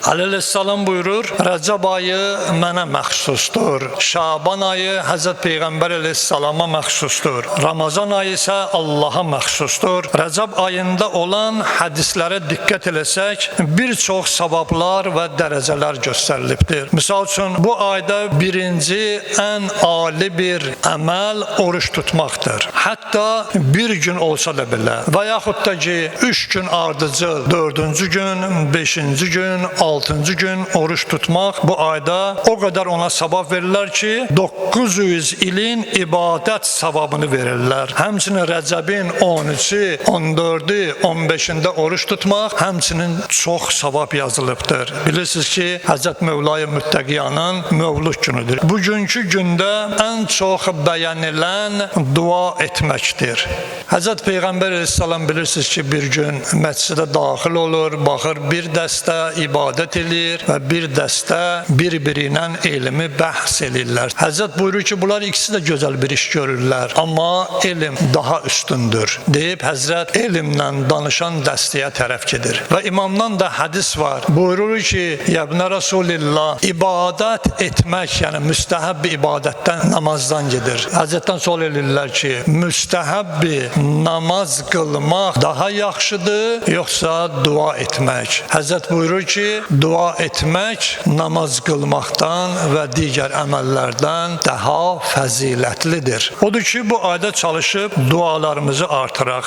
Aleyhisselam buyurur, Rəcəb ayı mənə məxsusdur. Şaban ayı Həzrət Peyğəmbər Aleyhisselama məxsusdur. Ramazan ayı isə Allaha məxsusdur. Rəcəb ayında olan hədislərə diqqət eləsək, bir çox savablar və dərəcələr göstərilibdir. Misal üçün, bu ayda birinci ən ali bir əməl oruç tutmaqdır. Hətta bir gün olsa da belə və yaxud da ki, 3 gün ardıcıl, 4-cü gün, 5-ci gün, 6-cı gün oruç tutmaq bu ayda o qədər ona savab verirlər ki, 900 ilin ibadət savabını verirlər. Həmçinin Rəcəbin 13-ü, 14-ü, 15-də oruç tutmaq həmçinin çox savab yazılıbdır. Bilirsiniz ki, Həzrət Mövla-i Müttəqiyanın Mövlud günüdür. Bugünkü gündə ən çox bəyənilən dua etməkdir. Həzrət Peyğəmbər Aleyhisselam bilirsiniz ki, bir gün məscidə daxil olur, baxır bir dəstə ibadət edir və bir dəstə bir-biri ilə elmi bəhs edirlər. Həzrət buyurur ki, bunlar ikisi də gözəl bir iş görürlər, amma elm daha üstündür deyib Həzrət elmlə danışan dəstəyə tərəf gedir. Və imamdan da hədis var. Buyurur ki, Yəbnə Rasulillah, ibadət etmək, yəni müstəhəb ibadətdən namazdan gedir. Həzrətdən sual edirlər ki, müstəhəbbi namaz qılmaq daha yaxşıdır, yoxsa dua etmək? Həzrət buyurur ki, dua etmək namaz qılmaqdan və digər əməllərdən daha fəzilətlidir. Odur ki, bu ayda çalışıb dualarımızı artıraq.